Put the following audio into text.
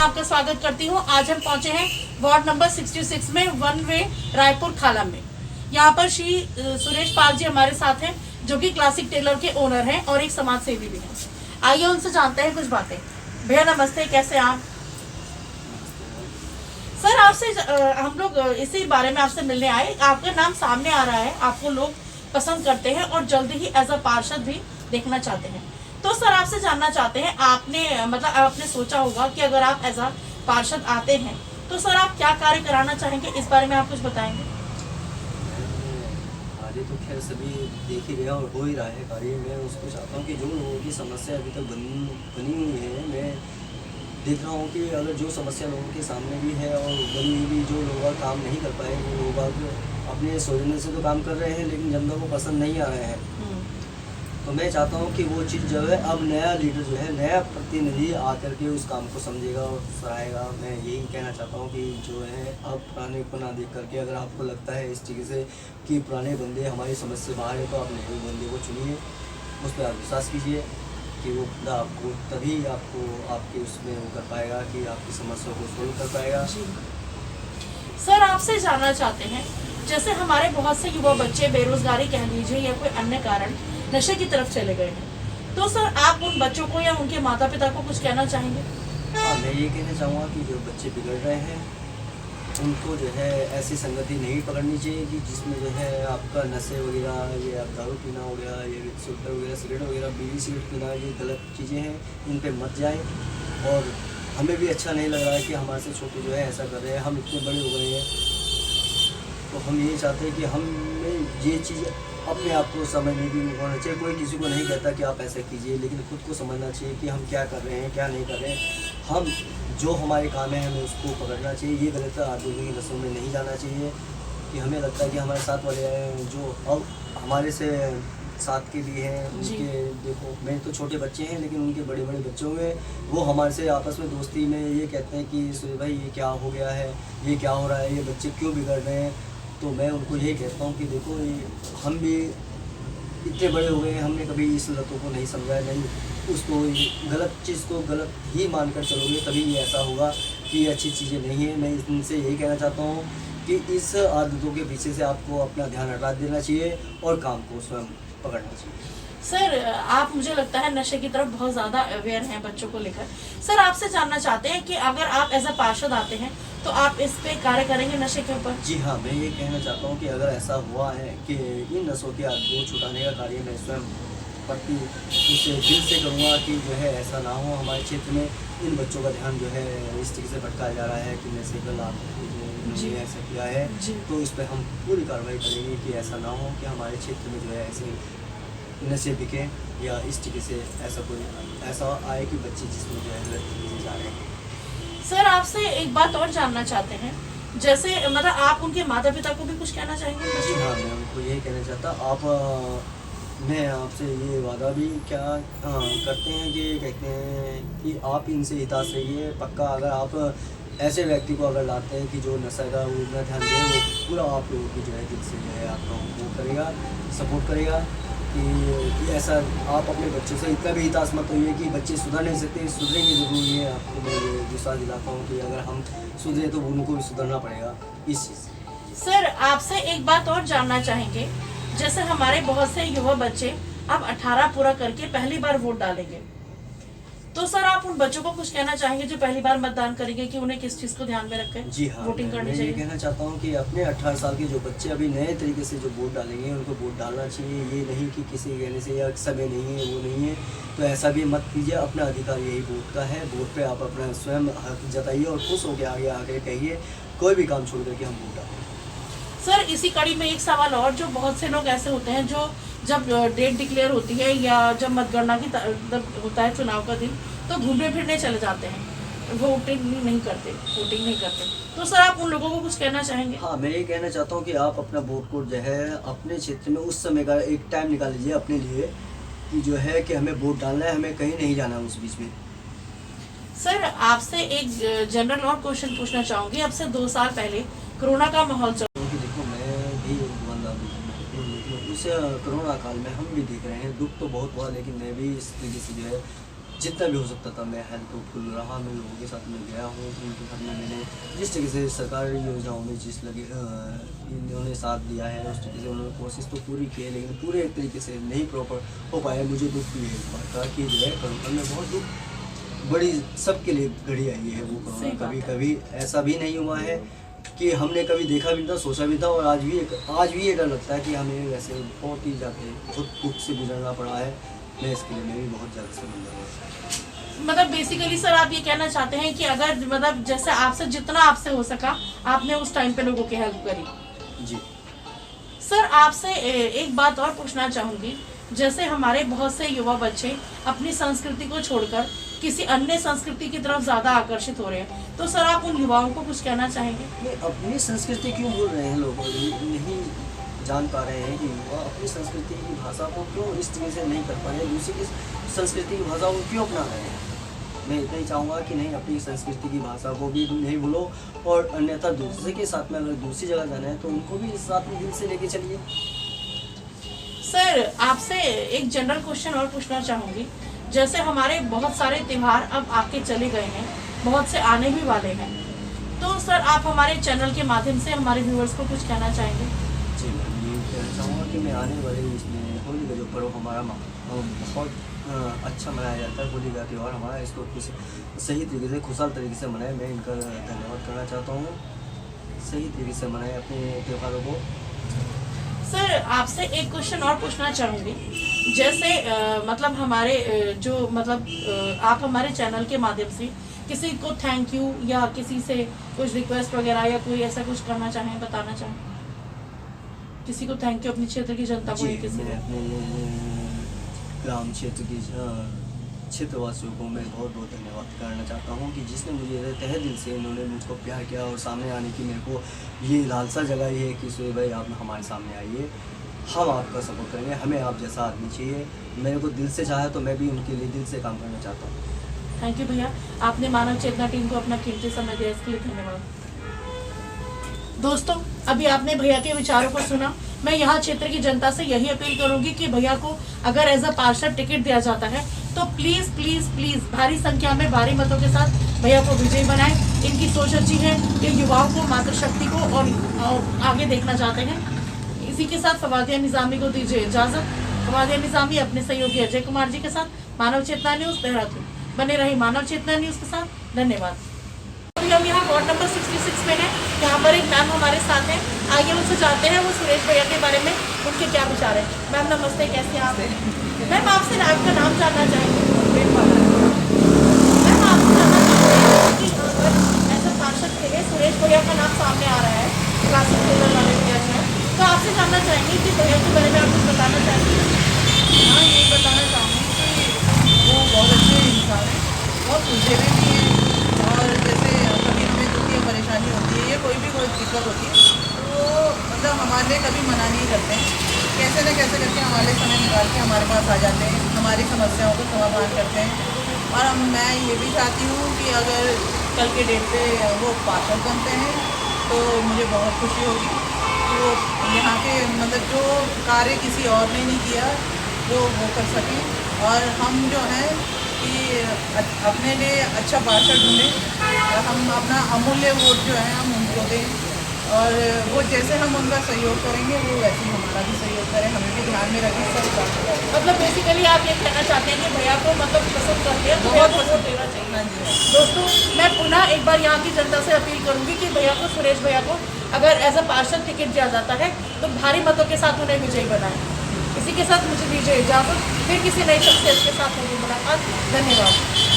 आपका स्वागत करती हूँ। आज हम पहुंचे हैं वार्ड नंबर 66 में, वन वे रायपुर खाला में। यहाँ पर श्री सुरेश पाल जी हमारे साथ हैं, जो कि क्लासिक टेलर के ओनर हैं और एक समाज सेवी भी हैं। आइए उनसे जानते हैं कुछ बातें। भैया नमस्ते, कैसे आप? सर आपसे हम लोग इसी बारे में आपसे मिलने आए। आपका नाम सामने आ रहा है, आपको लोग पसंद करते हैं और जल्दी ही एज अ पार्षद भी देखना चाहते हैं। तो सर आपसे जानना चाहते हैं, आपने सोचा होगा कि अगर आप एज अ पार्षद आते हैं तो सर आप क्या कार्य कराना चाहेंगे, इस बारे में आप कुछ बताएंगे? कार्य तो खैर सभी देख ही रहे और हो ही रहा है कार्य। मैं उसको चाहता हूँ कि जो लोगों की समस्या अभी तक बनी हुई है, मैं देख रहा हूँ कि अगर जो समस्या लोगों के सामने भी है और बनी हुई भी, जो लोग काम नहीं कर पाए, वो लोग अपने सोचने से तो काम कर रहे हैं लेकिन जनता को पसंद नहीं आ रहे हैं। तो मैं चाहता हूँ कि वो चीज़ जो है, अब नया लीडर जो है, नया प्रतिनिधि आकर के उस काम को समझेगा और सराहेगा। मैं यही कहना चाहता हूँ कि जो है, अब पुराने को ना देख करके, अगर आपको लगता है इस तरीके से कि पुराने बंदे हमारी समझ से बाहर है, तो आप नए बंदे को चुनिए, उस पर आप विश्वास कीजिए कि वो खुदा आपको तभी आपको आपके उसमें वो कर पाएगा कि आपकी समस्या को सोल्व कर पाएगा। सर आपसे जानना चाहते हैं, जैसे हमारे बहुत से युवा बच्चे बेरोजगारी कह लीजिए या कोई अन्य कारण नशे की तरफ चले गए हैं, तो सर आप उन बच्चों को या उनके माता पिता को कुछ कहना चाहेंगे? हाँ, मैं ये कहना चाहूँगा कि जो बच्चे बिगड़ रहे हैं उनको जो है ऐसी संगति नहीं पकड़नी चाहिए कि जिसमें जो है आपका नशे वगैरह, ये आप दारू पीना हो गया, ये सुल्टर वगैरह, सिगरेट वगैरह, बीड़ी सिगरेट पीना, ये गलत चीज़ें हैं, इन पे मत जाएं। और हमें भी अच्छा नहीं लग रहा है कि हमारे से छोटे जो है ऐसा कर रहे हैं। हम इतने बड़े हो गए हैं, तो हम ये चाहते हैं कि हमें ये चीज़ अपने आप को समझने की होना चाहिए। कोई किसी को नहीं कहता कि आप ऐसा कीजिए, लेकिन खुद को समझना चाहिए कि हम क्या कर रहे हैं, क्या नहीं कर रहे हैं। हम जो हमारे काम है हमें उसको पकड़ना चाहिए। ये गलत आदमी की रस्मों में नहीं जाना चाहिए कि हमें लगता है कि हमारे साथ वाले हैं जो अब हमारे से साथ के भी हैं, उनके देखो, मेरे तो छोटे बच्चे हैं लेकिन उनके बड़े बड़े बच्चों में वो हमारे से आपस में दोस्ती में ये कहते हैं कि सुरेश भाई ये क्या हो गया है, ये क्या हो रहा है, ये बच्चे क्यों बिगड़ रहे हैं। तो मैं उनको यही कहता हूँ कि देखो, ये हम भी इतने बड़े हो गए हैं, हमने कभी इस लतों को नहीं समझा, नहीं उसको गलत चीज़ को गलत ही मानकर चलोगे तभी ये ऐसा होगा कि ये अच्छी चीज़ें नहीं है। मैं इनसे यही कहना चाहता हूँ कि इस आदतों के पीछे से आपको अपना ध्यान हटा देना चाहिए और काम को स्वयं पकड़ना चाहिए। सर आप, मुझे लगता है नशे की तरफ बहुत ज़्यादा अवेयर हैं बच्चों को लेकर। सर आपसे जानना चाहते हैं कि अगर आप एज अ पार्षद आते हैं तो आप इस पे कार्य करेंगे नशे के ऊपर? जी हाँ, मैं ये कहना चाहता हूँ कि अगर ऐसा हुआ है कि इन नशों की आदत को छुटाने का कार्य मैं स्वयं प्रति उसे दिल से करूँगा कि जो है ऐसा ना हो हमारे क्षेत्र में। इन बच्चों का ध्यान जो है इस तरीके से भटकाया जा रहा है कि नशे का लाभ ने ऐसा किया है, तो इस पर हम पूरी कार्रवाई करेंगे कि ऐसा ना हो कि हमारे क्षेत्र में जो है ऐसे नशे बिके या इस तरीके से ऐसा आए कि बच्चे जिसमें जो है गलत तरीके जा रहे हैं। सर आपसे एक बात और जानना चाहते हैं, जैसे आप उनके माता पिता को भी कुछ कहना चाहेंगे? जी हाँ, मैं उनको यही कहना चाहता मैं आपसे ये वादा भी क्या करते हैं कि कहते हैं कि आप इनसे हिताश रहिए पक्का। अगर आप ऐसे व्यक्ति को अगर लाते हैं कि जो नशा का वो इतना ध्यान दे, वो पूरा आप लोगों की जो है दिल से जो है आपका वो करेगा, सपोर्ट करेगा कि ऐसा आप अपने बच्चों से इतना भी हिताश मत होइए कि बच्चे सुधर नहीं सकते, सुधरेंगे ज़रूरी है। आपको मैं ये विश्वास दिलाता हूँ कि अगर हम सुधरे तो उनको भी सुधरना पड़ेगा इस चीज़ से। सर आपसे एक बात और जानना चाहेंगे, जैसे हमारे बहुत से युवा बच्चे अब 18 पूरा करके पहली बार वोट डालेंगे, तो सर आप उन बच्चों को कुछ कहना चाहेंगे जो पहली बार मतदान करेंगे कि उन्हें किस चीज़ को ध्यान में रखें? जी हाँ, वोटिंग करनी चाहिए। मैं ये कहना चाहता हूँ कि अपने 18 साल के जो बच्चे अभी नए तरीके से जो वोट डालेंगे उनको वोट डालना चाहिए। ये नहीं कि किसी कहने से या समय नहीं है, वो नहीं है, तो ऐसा भी मत कीजिए। अपना अधिकार यही वोट का है, वोट पे आप अपना स्वयं हक जताइए और खुश होकर आगे आगे कहिए कोई भी काम छोड़ करके हम वोट डालें। सर इसी कड़ी में एक सवाल और, जो बहुत से लोग ऐसे होते हैं जो जब डेट डिक्लेयर होती है या जब मतगणना की होता है चुनाव का दिन, तो घूमने फिरने चले जाते हैं, वोटिंग नहीं करते। तो सर आप उन लोगों को कुछ कहना चाहेंगे? हाँ, मैं ये कहना चाहता हूँ कि आप अपना वोट को जो है अपने क्षेत्र में उस समय का एक टाइम निकाल लीजिए अपने लिए कि जो है कि हमें वोट डालना है, हमें कहीं नहीं जाना उस बीच में। सर आपसे एक जनरल और क्वेश्चन पूछना चाहूँगी। अब से 2 साल पहले कोरोना का माहौल चल, देखो मैं भी बंदा उस कोरोना काल में हम भी देख रहे हैं, दुख तो बहुत हुआ, लेकिन मैं भी इस तरीके से जो है जितना भी हो सकता था मैं हेल्पफुल रहा, मैं लोगों के साथ में गया हूँ, उनके साथ में मैंने जिस तरीके से सरकारी योजनाओं में जिस लगे इन्होंने साथ दिया है उस तरीके से उन्होंने कोशिश तो पूरी की है, लेकिन पूरे एक तरीके से नहीं प्रॉपर हो पाया। मुझे दुख भी है इस बात का कि जो है कोरोना में बहुत दुख बड़ी सबके लिए घड़ी आई है वो कोरोना। कभी कभी ऐसा भी नहीं हुआ है कि हमने कभी देखा भी नहीं था, सोचा भी था, और आज भी ये डर लगता है कि हमें वैसे बहुत ही ज़्यादा बहुत दुख से गुजरना पड़ा है। मैं इसके लिए मैं भी बहुत ज़्यादा शर्मिंदा हूँ। मतलब बेसिकली सर आप ये कहना चाहते हैं कि अगर मतलब जैसे आपसे जितना आपसे हो सका आपने उस टाइम पे लोगों की हेल्प करी। जी सर आपसे एक बात और पूछना चाहूंगी, जैसे हमारे बहुत से युवा बच्चे अपनी संस्कृति को छोड़कर किसी अन्य संस्कृति की तरफ ज्यादा आकर्षित हो रहे हैं, तो सर आप उन युवाओं को कुछ कहना चाहेंगे? नहीं, अपनी संस्कृति क्यों भूल रहे हैं लोग, नहीं जान पा रहे हैं कि युवा अपनी संस्कृति की भाषा को क्यों इस तरीके से नहीं कर पा रहे हैं, दूसरी की संस्कृति की भाषा को क्यों अपना रहे हैं। मैं इतना ही चाहूँगा कि नहीं, अपनी संस्कृति की भाषा को भी नहीं भूलो, और अन्यथा दूसरे के साथ में अगर दूसरी जगह जाना है तो उनको भी साथ में दिल से लेके चलिए। सर आपसे एक जनरल क्वेश्चन और पूछना चाहूंगी, जैसे हमारे बहुत सारे त्योहार अब आके चले गए हैं, बहुत से आने भी वाले हैं, तो सर आप हमारे चैनल के माध्यम से हमारे व्यूअर्स को कुछ कहना चाहेंगे? जी मैं ये कहना चाहूँगा कि मैं आने वाले इसमें होली का जो पर्व हमारा बहुत अच्छा मनाया जाता है, होली का त्यौहार हमारा, इसको सही तरीके से खुशहाल तरीके से मनाए। मैं इनका धन्यवाद करना चाहता हूँ, सही तरीके से मनाए अपने त्योहारों को। सर आपसे एक क्वेश्चन और पूछना चाहूंगी, जैसे मतलब हमारे जो मतलब आप हमारे चैनल के माध्यम से किसी को थैंक यू या किसी से कुछ रिक्वेस्ट वगैरह या कोई ऐसा कुछ करना चाहें, बताना चाहें, किसी को थैंक यू अपने क्षेत्र की जनता को? किसी मैं अपने ग्राम क्षेत्र की क्षेत्रवासियों को मैं बहुत बहुत धन्यवाद करना चाहता हूँ कि जिसने मुझे तहे दिल से इन्होंने मुझको प्यार किया और सामने आने की मेरे को ये लालसा जगाई है कि सुहेल भाई आप हमारे सामने आइए, हम आपका सपोर्ट करेंगे, हमें आप जैसा आदमी चाहिए। मेरे को दिल से चाहे तो मैं भी उनके लिए दिल से काम करना चाहता हूँ। थैंक यू भैया, आपने मानव चेतना टीम को अपना कीमती समय दिया, इसके लिए धन्यवाद। दोस्तों अभी आपने भैया के विचारों को सुना। मैं यहाँ क्षेत्र की जनता से यही अपील करूंगी कि भैया को अगर एज अ पार्षद टिकट दिया जाता है तो प्लीज प्लीज प्लीज भारी संख्या में भारी मतों के साथ भैया को विजयी बनाएं। इनकी सोच अच्छी है, ये युवाओं को, मातृशक्ति को और आगे देखना चाहते हैं। इसी के साथ फवादिया निजामी को दीजिए इजाजत। फवादिया निजामी अपने सहयोगी अजय कुमार जी के साथ, मानव चेतना न्यूज देहरादून। बने रही मानव चेतना न्यूज के साथ, धन्यवाद। अभी हम यहाँ वार्ड नंबर 66 में हैं, यहाँ पर एक मैम हमारे साथ हैं, आगे उनसे जानते हैं वो सुरेश भैया के बारे में उनके क्या विचार है। मैम नमस्ते, कैसे हैं आप? मैम आपसे आपका नाम जानना चाहेंगे। मैम आपसे जानना चाहते हैं कि अगर ऐसा पार्षद के लिए सुरेश भैया का नाम सामने आ रहा है, क्लासिक टेलर वाले भैया जो है, तो आपसे जानना चाहेंगे कि भैया के बारे में आप कुछ बताना चाहेंगे? हाँ, ये बताना चाहूँगी कि वो बहुत अच्छे इंसान हैं, बहुत सुलझे हुए भी हैं, और जैसे कभी हमें दुख या परेशानी होती है या कोई दिक्कत होती है तो मतलब हमारे लिए कभी मना नहीं करते हैं, कैसे न कैसे करके हमारे समय निकाल के हमारे पास आ जाते हैं, हमारी समस्याओं को समाधान करते हैं। और मैं ये भी चाहती हूँ कि अगर कल के डेट पे वो पार्षद बनते हैं तो मुझे बहुत खुशी होगी कि वो यहाँ के मतलब जो कार्य किसी और ने नहीं किया वो कर सकें, और हम जो हैं कि अपने लिए अच्छा पार्षद ढूंढें और हम अपना अमूल्य वोट जो है हम उनको दें, और वो जैसे हम उनका सहयोग करेंगे वो वैसे ही हमारा भी सहयोग करें, हमें भी ध्यान में रखें, सब काम करें। मतलब बेसिकली आप ये कहना चाहते हैं कि भैया को मतलब पसंद करते हैं तो भैया को वोट देना चाहिए। हाँ जी। दोस्तों मैं पुनः एक बार यहाँ की जनता से अपील करूंगी कि भैया को, सुरेश भैया को अगर एज अ पार्षद टिकट दिया जाता है तो भारी मतों के साथ उन्हें विजयी बनाए। इसी के साथ मुझे दीजिए इजाजत, फिर किसी नई शख्सियत के साथ होगी मुलाकात। धन्यवाद।